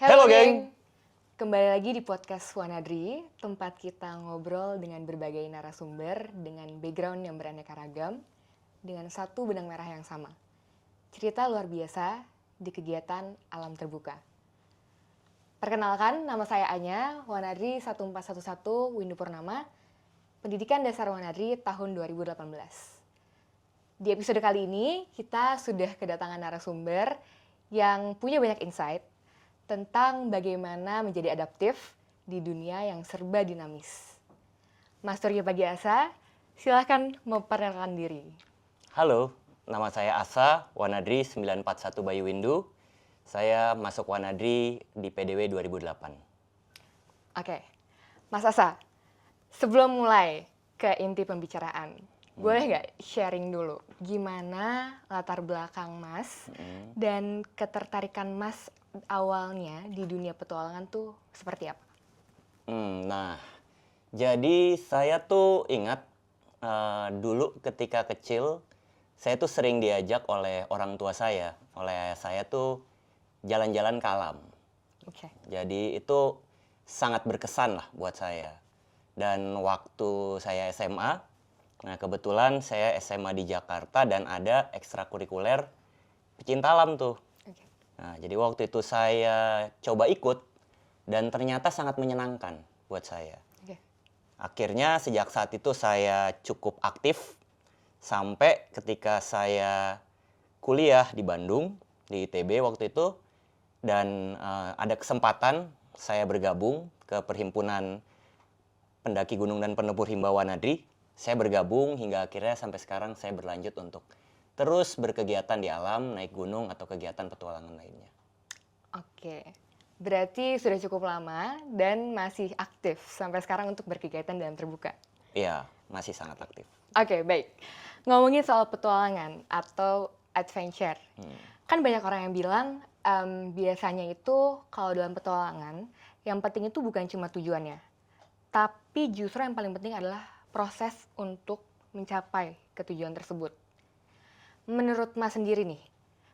Halo Halo geng, geng, kembali lagi di podcast Wanadri, tempat kita ngobrol dengan berbagai narasumber dengan background yang beraneka ragam, dengan satu benang merah yang sama. Cerita luar biasa di kegiatan alam terbuka. Perkenalkan, nama saya Anya, Wanadri 1411 Windu Purnama, Pendidikan Dasar Wanadri tahun 2018. Di episode kali ini, kita sudah kedatangan narasumber yang punya banyak insight tentang bagaimana menjadi adaptif di dunia yang serba dinamis. Mas Surya Pagiasa, silahkan memperkenalkan diri. halo, nama saya Asa, Wanadri 941 Bayu Windu. Saya masuk Wanadri di PDW 2008. Oke, Mas Asa, sebelum mulai ke inti pembicaraan, boleh nggak sharing dulu gimana latar belakang Mas dan ketertarikan Mas awalnya di dunia petualangan tuh seperti apa? Nah, jadi saya tuh ingat dulu ketika kecil, saya tuh sering diajak oleh orang tua saya, oleh ayah saya tuh jalan-jalan ke alam. Oke. Jadi itu sangat berkesan lah buat saya. Dan waktu saya SMA, nah kebetulan saya SMA di Jakarta dan ada ekstrakurikuler pecinta alam tuh. Oke. Nah, jadi waktu itu saya coba ikut dan ternyata sangat menyenangkan buat saya. Oke. Akhirnya sejak saat itu saya cukup aktif sampai ketika saya kuliah di Bandung, di ITB waktu itu, dan ada kesempatan saya bergabung ke Perhimpunan Pendaki Gunung dan Penebur Himbauan Nadri. Saya bergabung hingga akhirnya sampai sekarang saya berlanjut untuk terus berkegiatan di alam, naik gunung atau kegiatan petualangan lainnya. Oke, berarti sudah cukup lama dan masih aktif sampai sekarang untuk berkegiatan dalam terbuka. Iya, masih sangat aktif. Oke, baik. Ngomongin soal petualangan atau adventure. Kan banyak orang yang bilang biasanya itu kalau dalam petualangan, yang penting itu bukan cuma tujuannya, tapi justru yang paling penting adalah proses untuk mencapai ketujuan tersebut. Menurut Mas sendiri nih,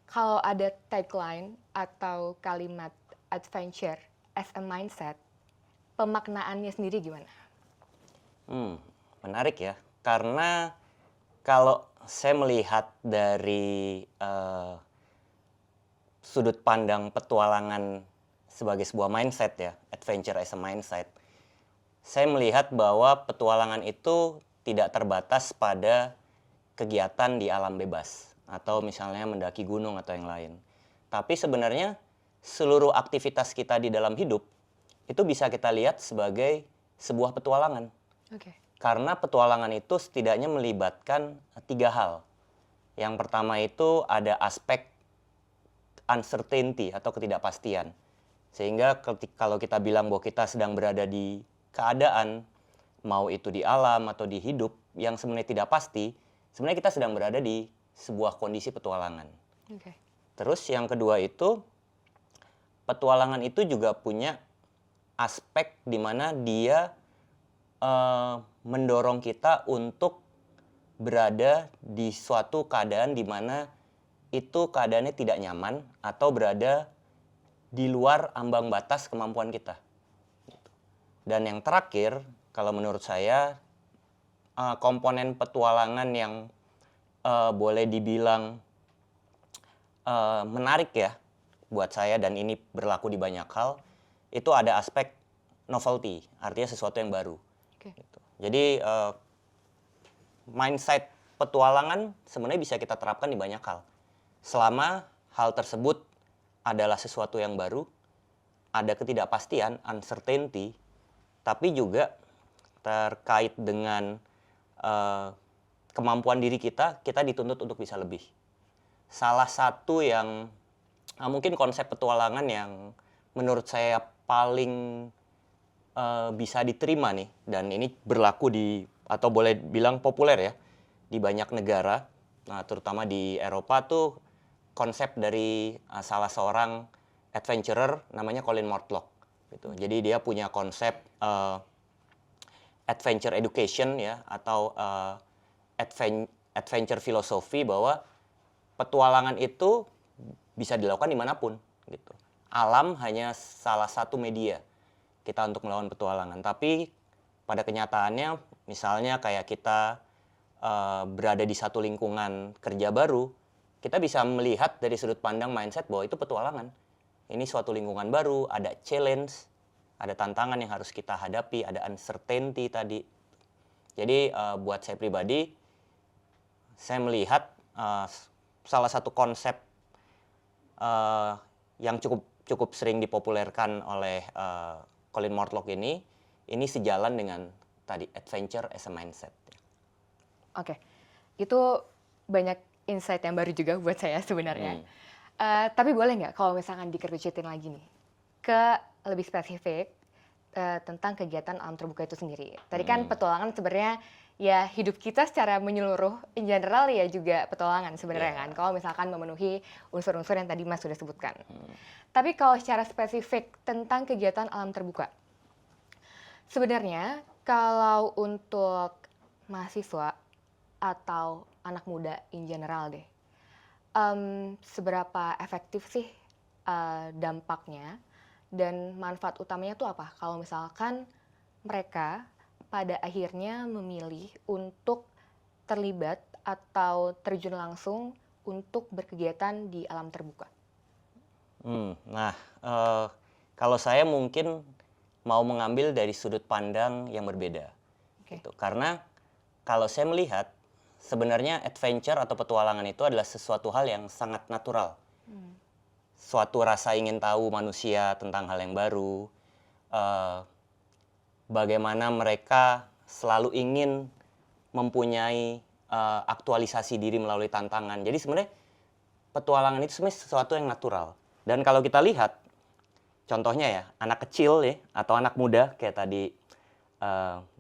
kalau ada tagline atau kalimat adventure as a mindset, pemaknaannya sendiri gimana? Menarik ya, karena kalau saya melihat dari sudut pandang petualangan sebagai sebuah mindset ya, adventure as a mindset, saya melihat bahwa petualangan itu tidak terbatas pada kegiatan di alam bebas atau misalnya mendaki gunung atau yang lain. Tapi sebenarnya seluruh aktivitas kita di dalam hidup itu bisa kita lihat sebagai sebuah petualangan. Oke. Karena petualangan itu setidaknya melibatkan 3 hal. Yang pertama itu ada aspek uncertainty atau ketidakpastian. Sehingga kalau kita bilang bahwa kita sedang berada di keadaan, mau itu di alam atau di hidup yang sebenarnya tidak pasti, sebenarnya kita sedang berada di sebuah kondisi petualangan. Oke. Terus yang kedua itu, petualangan itu juga punya aspek di mana dia mendorong kita untuk berada di suatu keadaan di mana itu keadaannya tidak nyaman atau berada di luar ambang batas kemampuan kita. Dan yang terakhir, kalau menurut saya, komponen petualangan yang boleh dibilang menarik ya buat saya, dan ini berlaku di banyak hal, itu ada aspek novelty, artinya sesuatu yang baru. Oke. Gitu. Jadi mindset petualangan sebenarnya bisa kita terapkan di banyak hal. Selama hal tersebut adalah sesuatu yang baru, ada ketidakpastian, uncertainty, tapi juga terkait dengan kemampuan diri kita, kita dituntut untuk bisa lebih. Salah satu yang mungkin konsep petualangan yang menurut saya paling bisa diterima nih, dan ini berlaku di atau boleh bilang populer ya di banyak negara, nah terutama di Eropa tuh konsep dari salah seorang adventurer namanya Colin Mortlock gitu. Jadi dia punya konsep adventure education ya, atau adventure philosophy, bahwa petualangan itu bisa dilakukan dimanapun gitu. alam hanya salah satu media kita untuk melawan petualangan. Tapi pada kenyataannya, misalnya kayak kita berada di satu lingkungan kerja baru, kita bisa melihat dari sudut pandang mindset bahwa itu petualangan. Ini suatu lingkungan baru, ada challenge, ada tantangan yang harus kita hadapi, ada uncertainty tadi. Jadi buat saya pribadi, saya melihat salah satu konsep yang cukup sering dipopulerkan oleh Colin Mortlock ini sejalan dengan tadi adventure as a mindset. Oke, itu banyak insight yang baru juga buat saya sebenarnya. Tapi boleh nggak kalau misalkan dikerucutin lagi nih ke lebih spesifik tentang kegiatan alam terbuka itu sendiri. Tadi kan petualangan sebenarnya ya hidup kita secara menyeluruh, in general ya juga petualangan sebenarnya kan. Kalau misalkan memenuhi unsur-unsur yang tadi Mas sudah sebutkan. Tapi kalau secara spesifik tentang kegiatan alam terbuka, sebenarnya kalau untuk mahasiswa atau anak muda in general deh, seberapa efektif sih dampaknya dan manfaat utamanya tuh apa? Kalau misalkan mereka pada akhirnya memilih untuk terlibat atau terjun langsung untuk berkegiatan di alam terbuka. Nah, kalau saya mungkin mau mengambil dari sudut pandang yang berbeda. Oke. Gitu. Karena kalau saya melihat sebenarnya adventure atau petualangan itu adalah sesuatu hal yang sangat natural. Suatu rasa ingin tahu manusia tentang hal yang baru, bagaimana mereka selalu ingin mempunyai aktualisasi diri melalui tantangan. Jadi sebenarnya petualangan itu sebenarnya sesuatu yang natural. Dan kalau kita lihat, contohnya ya, anak kecil ya, atau anak muda kayak tadi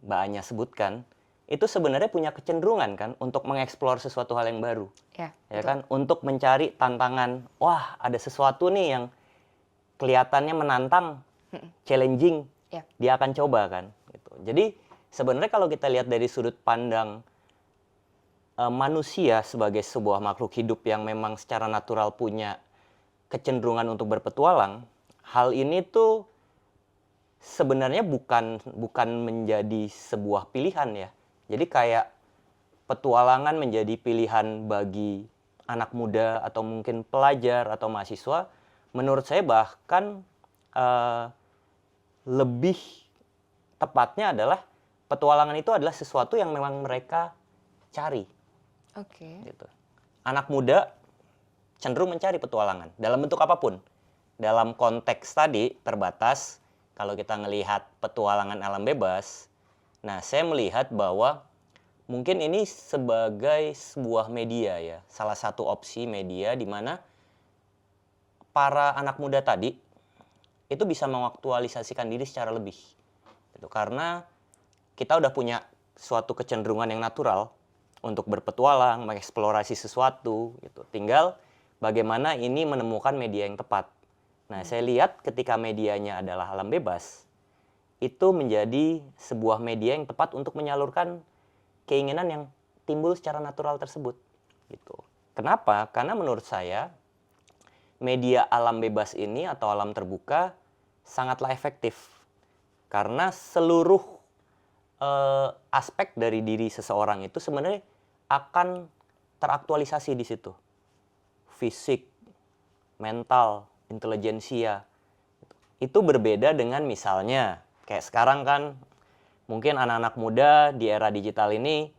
Mbak Anya sebutkan, itu sebenarnya punya kecenderungan kan untuk mengeksplor sesuatu hal yang baru. Ya, Ya betul. kan, untuk mencari tantangan. Wah, ada sesuatu nih yang kelihatannya menantang, challenging. Ya. Dia akan coba kan. Gitu. Jadi sebenarnya kalau kita lihat dari sudut pandang manusia sebagai sebuah makhluk hidup yang memang secara natural punya kecenderungan untuk berpetualang, hal ini tuh sebenarnya bukan menjadi sebuah pilihan ya. Jadi kayak petualangan menjadi pilihan bagi anak muda atau mungkin pelajar atau mahasiswa, menurut saya bahkan lebih tepatnya adalah petualangan itu adalah sesuatu yang memang mereka cari. Oke. Gitu. Anak muda cenderung mencari petualangan dalam bentuk apapun. Dalam konteks tadi terbatas, kalau kita melihat petualangan alam bebas, nah saya melihat bahwa mungkin ini sebagai sebuah media ya, salah satu opsi media di mana para anak muda tadi itu bisa mengaktualisasikan diri secara lebih. Gitu. Karena kita udah punya suatu kecenderungan yang natural untuk berpetualang, mengeksplorasi sesuatu gitu. Tinggal bagaimana ini menemukan media yang tepat. Nah, saya lihat ketika medianya adalah alam bebas, itu menjadi sebuah media yang tepat untuk menyalurkan keinginan yang timbul secara natural tersebut. Gitu. Kenapa? Karena menurut saya media alam bebas ini atau alam terbuka sangatlah efektif. Karena seluruh aspek dari diri seseorang itu sebenarnya akan teraktualisasi di situ. Fisik, mental, intelijensia. Itu berbeda dengan misalnya, kayak sekarang kan mungkin anak-anak muda di era digital ini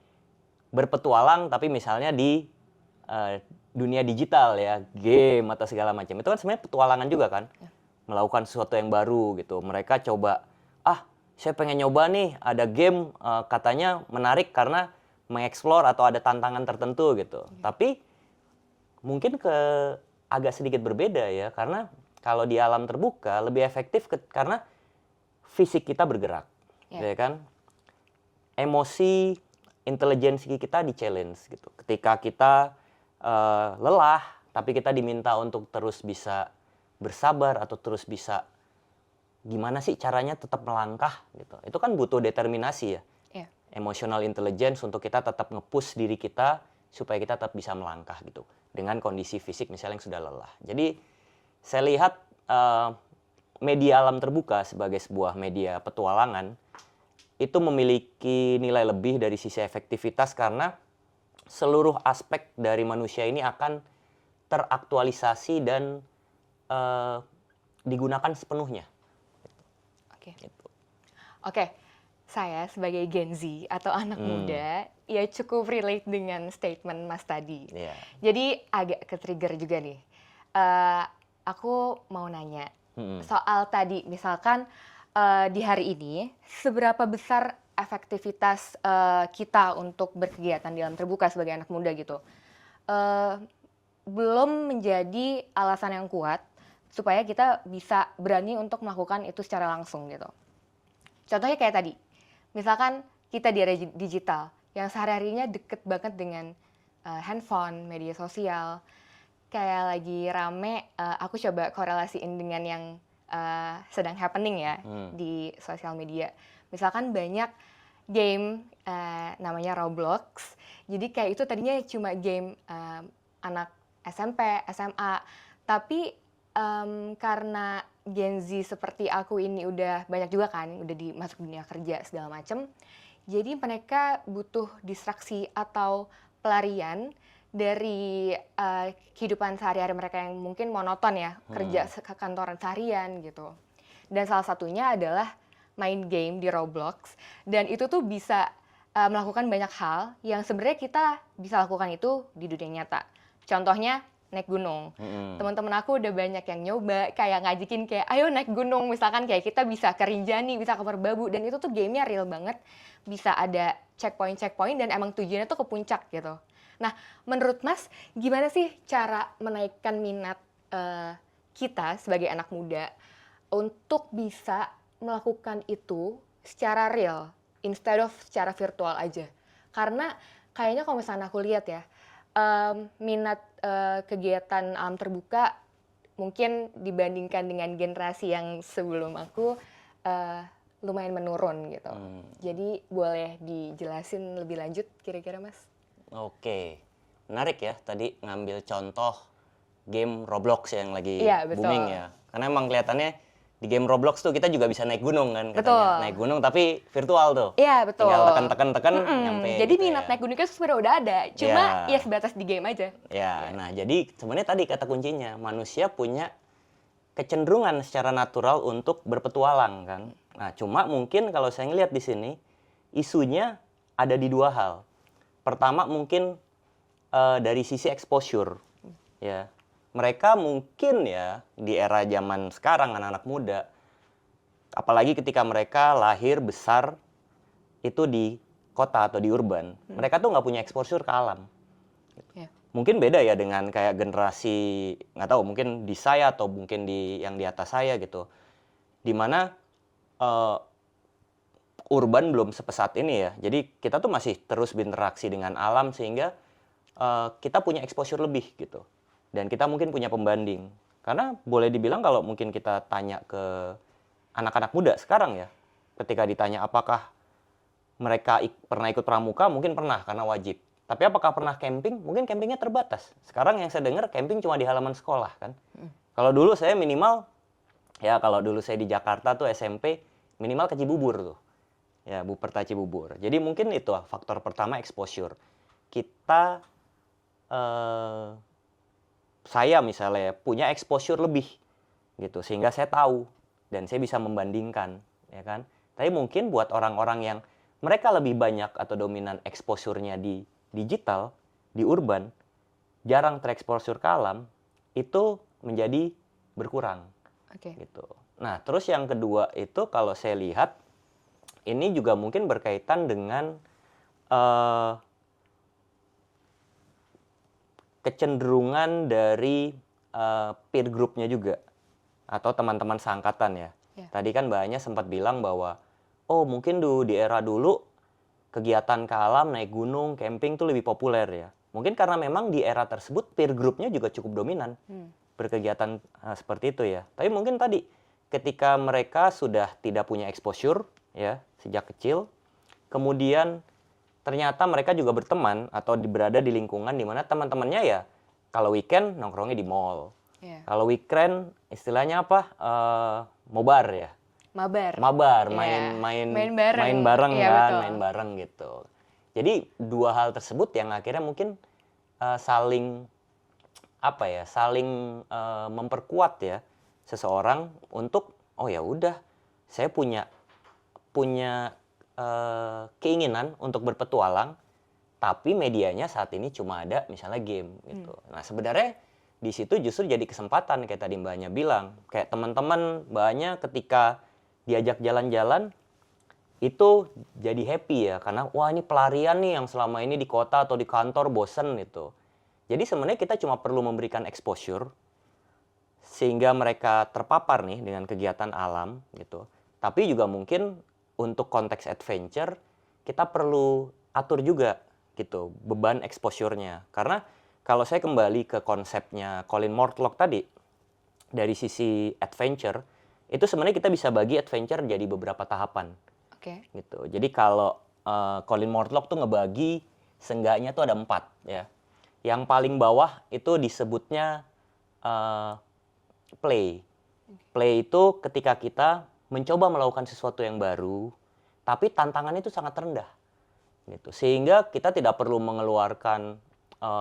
berpetualang tapi misalnya di dunia digital ya, game atau segala macam. Itu kan sebenarnya petualangan juga kan. Melakukan sesuatu yang baru gitu. Mereka coba, saya pengen nyoba nih, ada game katanya menarik karena mengeksplor atau ada tantangan tertentu gitu. Tapi mungkin agak sedikit berbeda ya, karena kalau di alam terbuka lebih efektif karena fisik kita bergerak, ya kan? Emosi, intelijensi kita di-challenge gitu. Ketika kita lelah, tapi kita diminta untuk terus bisa bersabar atau terus bisa gimana sih caranya tetap melangkah gitu. Itu kan butuh determinasi ya. Yeah. Emotional intelligence untuk kita tetap nge-push diri kita supaya kita tetap bisa melangkah gitu. Dengan kondisi fisik misalnya yang sudah lelah. Jadi saya lihat eh, media alam terbuka sebagai sebuah media petualangan itu memiliki nilai lebih dari sisi efektivitas karena seluruh aspek dari manusia ini akan teraktualisasi dan eh, digunakan sepenuhnya. Oke. Gitu. Oke, saya sebagai Gen Z atau anak muda, ya cukup relate dengan statement Mas tadi. Iya. Jadi agak ke-trigger juga nih. Eh, aku mau nanya, soal tadi misalkan di hari ini, seberapa besar efektivitas kita untuk berkegiatan di alam terbuka sebagai anak muda gitu? Eh, belum menjadi alasan yang kuat supaya kita bisa berani untuk melakukan itu secara langsung gitu. Contohnya kayak tadi, misalkan kita di era digital yang sehari-harinya deket banget dengan handphone, media sosial, kayak lagi rame, aku coba korelasiin dengan yang sedang happening ya di sosial media. Misalkan banyak game namanya Roblox, jadi kayak itu tadinya cuma game anak SMP, SMA, tapi karena Gen Z seperti aku ini udah banyak juga kan, udah masuk dunia kerja segala macem, jadi mereka butuh distraksi atau pelarian dari kehidupan sehari-hari mereka yang mungkin monoton ya, kerja ke kantoran seharian gitu. Dan salah satunya adalah main game di Roblox, dan itu tuh bisa melakukan banyak hal yang sebenarnya kita bisa lakukan itu di dunia nyata. Contohnya naik gunung. Teman-teman aku udah banyak yang nyoba kayak ngajakin kayak ayo naik gunung, misalkan kayak kita bisa ke Rinjani, bisa ke Merbabu, dan itu tuh gamenya real banget. Bisa ada checkpoint dan emang tujuannya tuh ke puncak gitu. Nah, menurut Mas gimana sih cara menaikkan minat kita sebagai anak muda untuk bisa melakukan itu secara real instead of secara virtual aja? Karena kayaknya kalau misalnya aku lihat ya, minat kegiatan alam terbuka mungkin dibandingkan dengan generasi yang sebelum aku lumayan menurun gitu. Jadi boleh dijelasin lebih lanjut kira-kira Mas? Oke, menarik ya tadi ngambil contoh game Roblox yang lagi Iya, betul. booming ya. Karena emang kelihatannya di game Roblox tuh kita juga bisa naik gunung kan katanya. Betul. Naik gunung tapi virtual tuh. Iya, betul. Tinggal tekan nyampe Jadi gitu minat ya. naik gunung itu sebenarnya udah ada, cuma Ya. ya sebatas di game aja. Ya, nah jadi sebenarnya tadi kata kuncinya, manusia punya kecenderungan secara natural untuk berpetualang kan. Nah, cuma mungkin kalau saya ngelihat di sini isunya ada di dua hal. Pertama mungkin dari sisi exposure ya. Mereka mungkin ya di era zaman sekarang anak-anak muda, apalagi ketika mereka lahir besar itu di kota atau di urban, mereka tuh nggak punya exposure ke alam. Ya. Mungkin beda ya dengan kayak generasi, nggak tahu, mungkin di saya atau mungkin di yang di atas saya gitu. Dimana urban belum sepesat ini ya. Jadi kita tuh masih terus berinteraksi dengan alam sehingga kita punya exposure lebih gitu. Dan kita mungkin punya pembanding. Karena boleh dibilang kalau mungkin kita tanya ke anak-anak muda sekarang ya, ketika ditanya apakah mereka pernah ikut pramuka, mungkin pernah karena wajib. Tapi apakah pernah camping? Mungkin campingnya terbatas. Sekarang yang saya dengar camping cuma di halaman sekolah kan. Kalau dulu saya minimal, ya kalau dulu saya di Jakarta tuh SMP, minimal ke Cibubur tuh. Ya, Buperta Cibubur. Jadi mungkin itu faktor pertama exposure. Kita, saya misalnya punya exposure lebih gitu. Sehingga saya tahu dan saya bisa membandingkan. Ya kan? Tapi mungkin buat orang-orang yang mereka lebih banyak atau dominan exposure-nya di digital, di urban, jarang terexposure ke alam, itu menjadi berkurang. Oke. Gitu. Nah, terus yang kedua itu kalau saya lihat, ini juga mungkin berkaitan dengan kecenderungan dari peer group-nya juga, atau teman-teman seangkatan ya. Ya. Tadi kan Mbaknya sempat bilang bahwa, oh mungkin di era dulu, kegiatan ke alam, naik gunung, camping tuh lebih populer ya. Mungkin karena memang di era tersebut peer group-nya juga cukup dominan berkegiatan seperti itu ya. Tapi mungkin tadi ketika mereka sudah tidak punya exposure ya sejak kecil, kemudian ternyata mereka juga berteman atau berada di lingkungan di mana teman-temannya ya kalau weekend nongkrongnya di mall, Iya. Kalau weekend istilahnya apa? Mobar ya. Mabar. Mabar, Iya. main Main bareng. main bareng Iya, kan, betul. main bareng gitu. Jadi dua hal tersebut yang akhirnya mungkin saling apa ya, saling memperkuat ya seseorang untuk oh ya udah saya punya punya keinginan untuk berpetualang, tapi medianya saat ini cuma ada misalnya game gitu. Nah sebenarnya di situ justru jadi kesempatan kayak tadi Mbaknya bilang, kayak teman-teman Mbaknya ketika diajak jalan-jalan itu jadi happy ya karena wah ini pelarian nih yang selama ini di kota atau di kantor bosen gitu. Jadi sebenarnya kita cuma perlu memberikan exposure sehingga mereka terpapar nih dengan kegiatan alam gitu. Tapi juga mungkin untuk konteks adventure kita perlu atur juga gitu beban exposure-nya. Karena kalau saya kembali ke konsepnya Colin Mortlock tadi dari sisi adventure itu sebenarnya kita bisa bagi adventure jadi beberapa tahapan. Oke. Gitu. Jadi kalau Colin Mortlock tuh ngebagi seenggaknya tuh ada 4 ya. Yang paling bawah itu disebutnya play. Play itu ketika kita mencoba melakukan sesuatu yang baru, tapi tantangannya itu sangat rendah. Gitu. Sehingga kita tidak perlu mengeluarkan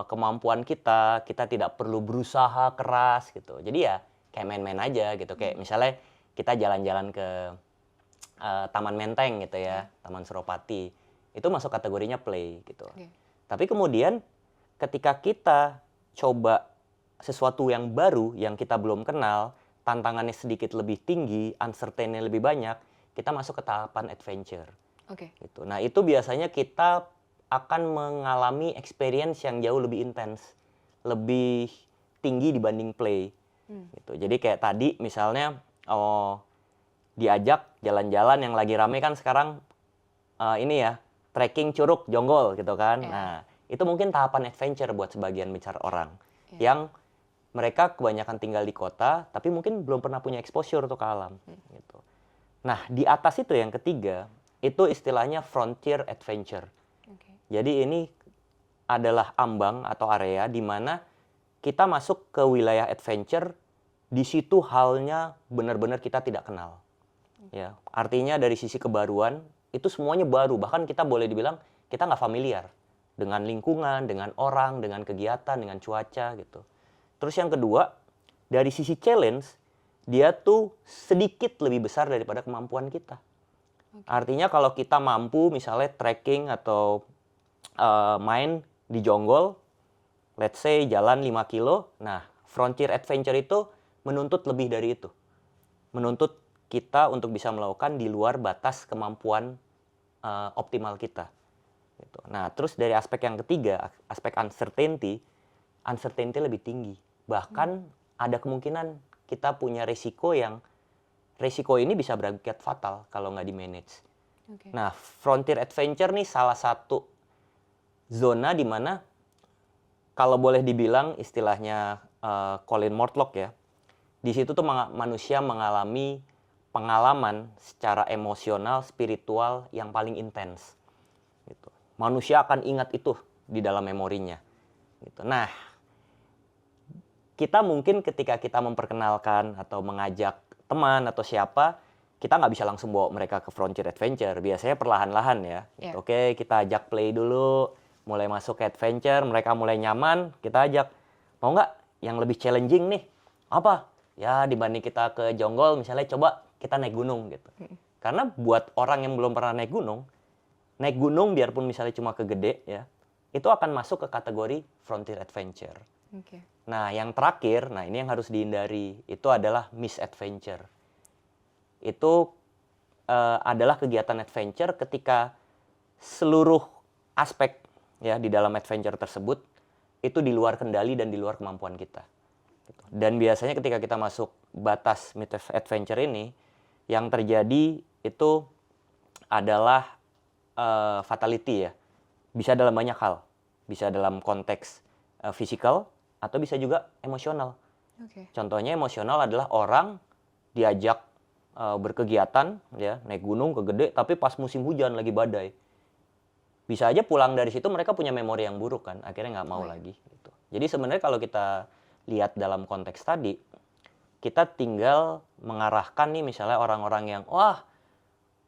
kemampuan kita tidak perlu berusaha keras gitu. Jadi ya kayak main-main aja gitu. Kayak misalnya kita jalan-jalan ke Taman Menteng gitu ya, Taman Suropati. Itu masuk kategorinya play gitu. Tapi kemudian ketika kita coba sesuatu yang baru yang kita belum kenal, tantangannya sedikit lebih tinggi, uncertainty lebih banyak, kita masuk ke tahapan adventure. Gitu. Nah, itu biasanya kita akan mengalami experience yang jauh lebih intens, lebih tinggi dibanding play. Gitu. Jadi kayak tadi misalnya diajak jalan-jalan yang lagi rame kan sekarang ini ya, trekking Curug Jonggol gitu kan. Nah, itu mungkin tahapan adventure buat sebagian besar orang yang mereka kebanyakan tinggal di kota tapi mungkin belum pernah punya exposure tuh ke alam gitu. Nah, di atas itu yang ketiga, itu istilahnya frontier adventure. Jadi ini adalah ambang atau area di mana kita masuk ke wilayah adventure, di situ halnya benar-benar kita tidak kenal. Ya, artinya dari sisi kebaruan itu semuanya baru, bahkan kita boleh dibilang kita nggak familiar dengan lingkungan, dengan orang, dengan kegiatan, dengan cuaca gitu. Terus yang kedua, dari sisi challenge, dia tuh sedikit lebih besar daripada kemampuan kita. Artinya kalau kita mampu misalnya trekking atau main di Jonggol, let's say jalan 5 kilo, nah frontier adventure itu menuntut lebih dari itu. Menuntut kita untuk bisa melakukan di luar batas kemampuan optimal kita. Gitu. Nah, terus dari aspek yang ketiga, aspek uncertainty lebih tinggi. Bahkan ada kemungkinan kita punya resiko ini bisa berakibat fatal kalau nggak di-manage. Nah, frontier adventure nih salah satu zona di mana kalau boleh dibilang istilahnya Colin Mortlock ya, di situ tuh manusia mengalami pengalaman secara emosional, spiritual yang paling intens. Gitu. Manusia akan ingat itu di dalam memorinya. Gitu. Nah, kita mungkin ketika kita memperkenalkan atau mengajak teman atau siapa, kita nggak bisa langsung bawa mereka ke frontier adventure. Biasanya perlahan-lahan ya. Gitu. Oke, kita ajak play dulu, mulai masuk ke adventure, mereka mulai nyaman, kita ajak, mau nggak yang lebih challenging nih? Apa? Ya dibanding kita ke Jonggol misalnya, coba kita naik gunung gitu. Karena buat orang yang belum pernah naik gunung biarpun misalnya cuma ke Gede ya, itu akan masuk ke kategori frontier adventure. Nah yang terakhir, nah ini yang harus dihindari, itu adalah misadventure. Itu adalah kegiatan adventure ketika seluruh aspek ya di dalam adventure tersebut itu di luar kendali dan di luar kemampuan kita. Dan biasanya ketika kita masuk batas misadventure ini, yang terjadi itu adalah fatality ya. Bisa dalam banyak hal. Bisa dalam konteks fisikal atau bisa juga emosional. Contohnya emosional adalah orang diajak berkegiatan ya, naik gunung ke Gede, tapi pas musim hujan lagi badai. Bisa aja pulang dari situ mereka punya memori yang buruk kan, akhirnya nggak mau lagi gitu. Jadi sebenarnya kalau kita lihat dalam konteks tadi, kita tinggal mengarahkan nih misalnya orang-orang yang, wah,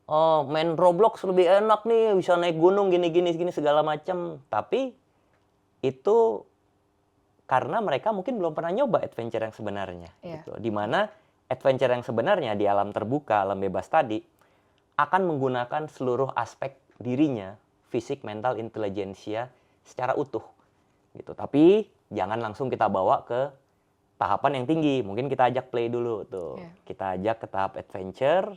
oh, main Roblox lebih enak nih, bisa naik gunung gini-gini segala macam. Tapi itu karena mereka mungkin belum pernah nyoba adventure yang sebenarnya, Iya. gitu. Di mana adventure yang sebenarnya di alam terbuka, alam bebas tadi, akan menggunakan seluruh aspek dirinya, fisik, mental, intelijensia secara utuh, gitu. Tapi jangan langsung kita bawa ke tahapan yang tinggi. Mungkin kita ajak play dulu tuh. Iya. Kita ajak ke tahap adventure.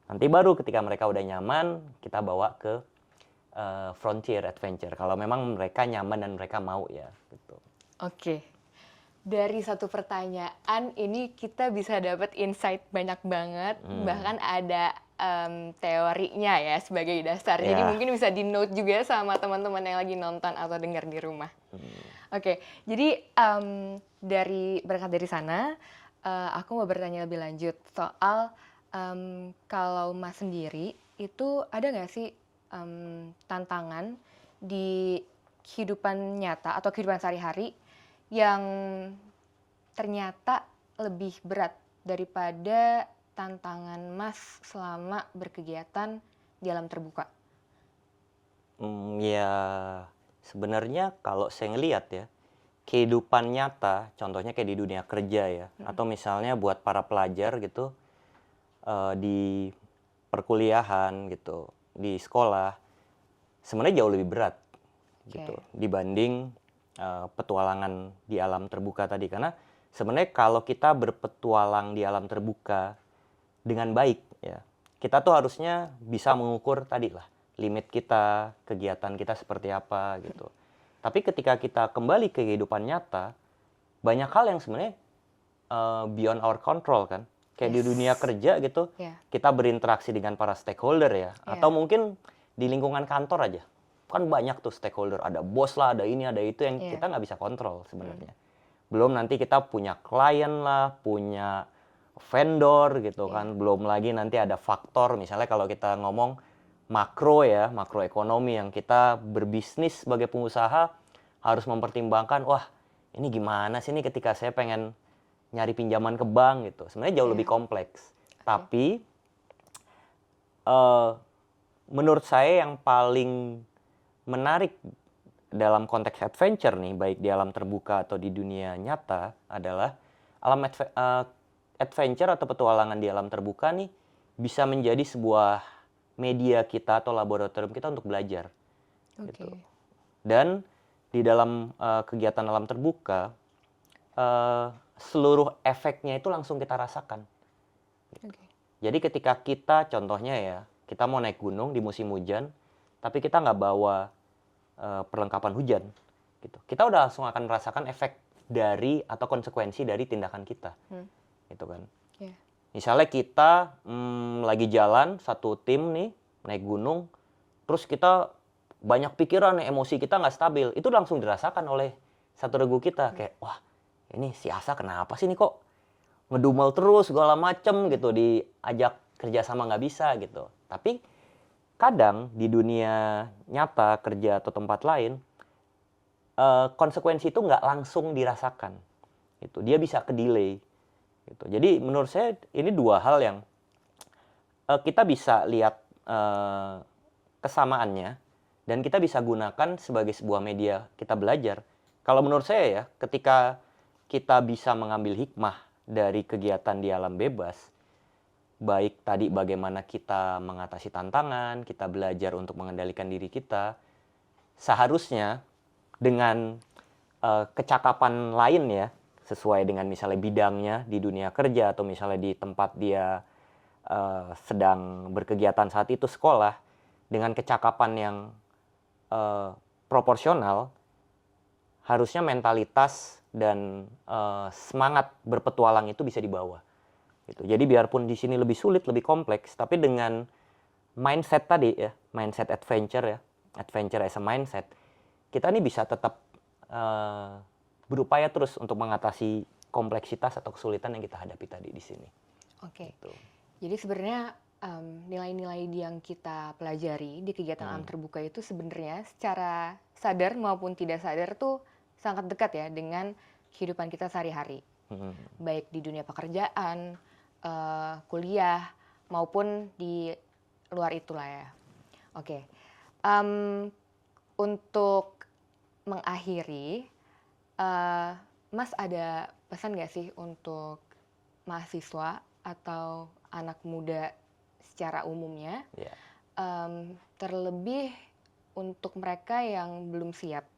Nanti baru ketika mereka udah nyaman, kita bawa ke frontier adventure. Kalau memang mereka nyaman dan mereka mau ya, gitu. Oke. Dari satu pertanyaan ini kita bisa dapat insight banyak banget, bahkan ada teorinya ya sebagai dasar. Jadi Ya. mungkin bisa di-note juga sama teman-teman yang lagi nonton atau dengar di rumah. Oke, jadi berangkat dari sana, aku mau bertanya lebih lanjut soal kalau Mas sendiri itu ada nggak sih tantangan di kehidupan nyata atau kehidupan sehari-hari yang ternyata lebih berat daripada tantangan Mas selama berkegiatan di alam terbuka? Ya sebenarnya kalau saya ngelihat ya, kehidupan nyata, contohnya kayak di dunia kerja ya, atau misalnya buat para pelajar gitu, di perkuliahan gitu, di sekolah, sebenarnya jauh lebih berat gitu Oke. dibanding petualangan di alam terbuka tadi. Karena sebenarnya kalau kita berpetualang di alam terbuka dengan baik ya, kita tuh harusnya bisa mengukur tadi lah limit kita, kegiatan kita seperti apa gitu. Tapi ketika kita kembali ke kehidupan nyata, banyak hal yang sebenarnya beyond our control kan. Kayak di Yes. dunia kerja gitu, Ya. kita berinteraksi dengan para stakeholder ya, atau mungkin di lingkungan kantor aja. Kan banyak tuh stakeholder, ada bos lah, ada ini, ada itu yang Iya. kita nggak bisa kontrol sebenarnya. Belum nanti kita punya klien lah, punya vendor gitu kan. Belum lagi nanti ada faktor, misalnya kalau kita ngomong makro ya, makroekonomi yang kita berbisnis sebagai pengusaha harus mempertimbangkan, wah ini gimana sih nih ketika saya pengen nyari pinjaman ke bank gitu. Sebenarnya jauh lebih kompleks. Tapi menurut saya yang paling menarik dalam konteks adventure nih, baik di alam terbuka atau di dunia nyata, adalah adventure atau petualangan di alam terbuka nih bisa menjadi sebuah media kita atau laboratorium kita untuk belajar. Gitu. Oke. Dan di dalam kegiatan alam terbuka, seluruh efeknya itu langsung kita rasakan. Oke. Jadi ketika kita, contohnya ya, kita mau naik gunung di musim hujan, tapi kita nggak bawa perlengkapan hujan, gitu. Kita udah langsung akan merasakan efek dari atau konsekuensi dari tindakan kita, gitu kan. Yeah. Misalnya kita lagi jalan satu tim nih naik gunung, terus kita banyak pikiran, emosi kita nggak stabil, itu langsung dirasakan oleh satu regu kita, kayak wah ini si Asa kenapa sih nih kok ngedumel terus segala macem gitu, diajak kerjasama nggak bisa gitu. Tapi kadang di dunia nyata kerja atau tempat lain, konsekuensi itu nggak langsung dirasakan gitu, dia bisa ke delay gitu. Jadi menurut saya ini dua hal yang kita bisa lihat kesamaannya dan kita bisa gunakan sebagai sebuah media kita belajar. Kalau menurut saya ya, ketika kita bisa mengambil hikmah dari kegiatan di alam bebas, baik tadi bagaimana kita mengatasi tantangan, kita belajar untuk mengendalikan diri kita, seharusnya dengan kecakapan lain ya, sesuai dengan misalnya bidangnya di dunia kerja atau misalnya di tempat dia sedang berkegiatan saat itu sekolah, dengan kecakapan yang proporsional, harusnya mentalitas dan semangat berpetualang itu bisa dibawa. Gitu. Jadi biarpun di sini lebih sulit, lebih kompleks, tapi dengan mindset tadi ya, mindset adventure ya, adventure as a mindset, kita ini bisa tetap berupaya terus untuk mengatasi kompleksitas atau kesulitan yang kita hadapi tadi di sini. Oke. Gitu. Jadi sebenarnya nilai-nilai yang kita pelajari di kegiatan alam terbuka itu sebenarnya secara sadar maupun tidak sadar tuh sangat dekat ya dengan kehidupan kita sehari-hari, Mhm. baik di dunia pekerjaan, kuliah, maupun di luar itulah ya. Oke, untuk mengakhiri, Mas ada pesan nggak sih untuk mahasiswa atau anak muda secara umumnya, Ya. terlebih untuk mereka yang belum siap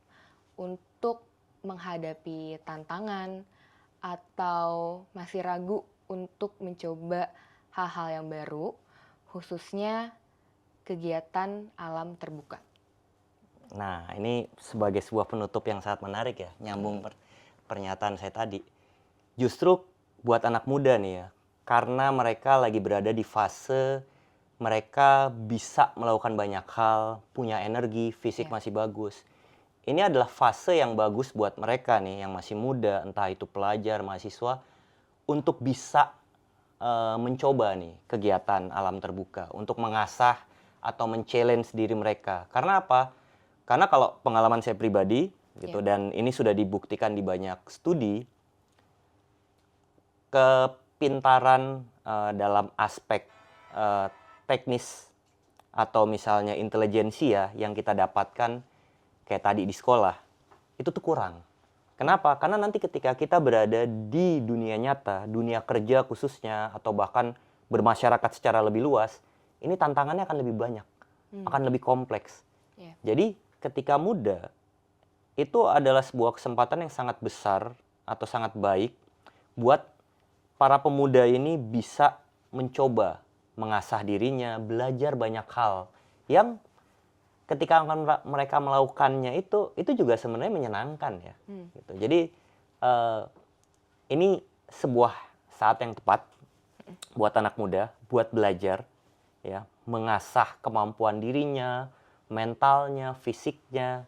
untuk menghadapi tantangan atau masih ragu untuk mencoba hal-hal yang baru, khususnya kegiatan alam terbuka? Nah, ini sebagai sebuah penutup yang sangat menarik ya, nyambung pernyataan saya tadi. Justru buat anak muda nih ya, karena mereka lagi berada di fase mereka bisa melakukan banyak hal, punya energi, fisik Ya. masih bagus. Ini adalah fase yang bagus buat mereka nih yang masih muda, entah itu pelajar, mahasiswa, untuk bisa mencoba nih kegiatan alam terbuka, untuk mengasah atau men-challenge diri mereka. Karena apa? Karena kalau pengalaman saya pribadi gitu, Ya. dan ini sudah dibuktikan di banyak studi, kepintaran dalam aspek teknis atau misalnya intelijensia yang kita dapatkan kayak tadi di sekolah, itu tuh kurang. Kenapa? Karena nanti ketika kita berada di dunia nyata, dunia kerja khususnya, atau bahkan bermasyarakat secara lebih luas, ini tantangannya akan lebih banyak, akan lebih kompleks. Ya. Jadi ketika muda, itu adalah sebuah kesempatan yang sangat besar atau sangat baik buat para pemuda ini bisa mencoba mengasah dirinya, belajar banyak hal yang ketika mereka melakukannya itu juga sebenarnya menyenangkan ya. Gitu. Jadi ini sebuah saat yang tepat buat anak muda, buat belajar, ya, mengasah kemampuan dirinya, mentalnya, fisiknya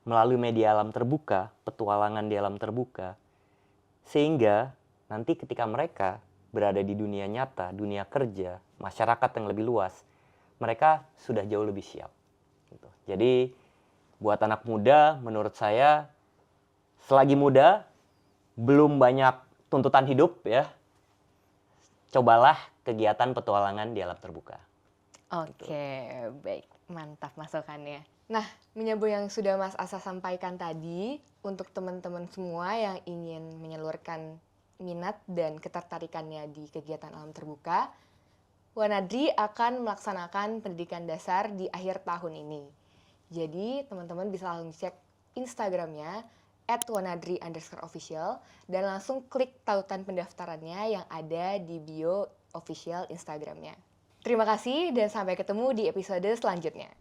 melalui media alam terbuka, petualangan di alam terbuka, sehingga nanti ketika mereka berada di dunia nyata, dunia kerja, masyarakat yang lebih luas, mereka sudah jauh lebih siap. Gitu. Jadi buat anak muda, menurut saya selagi muda, belum banyak tuntutan hidup ya, cobalah kegiatan petualangan di alam terbuka. Oke, baik. Mantap masukannya. Nah, menyambung yang sudah Mas Asa sampaikan tadi, untuk teman-teman semua yang ingin menyalurkan minat dan ketertarikannya di kegiatan alam terbuka, Wanadri akan melaksanakan pendidikan dasar di akhir tahun ini. Jadi, teman-teman bisa langsung cek Instagramnya @wanadri_official dan langsung klik tautan pendaftarannya yang ada di bio official Instagramnya. Terima kasih dan sampai ketemu di episode selanjutnya.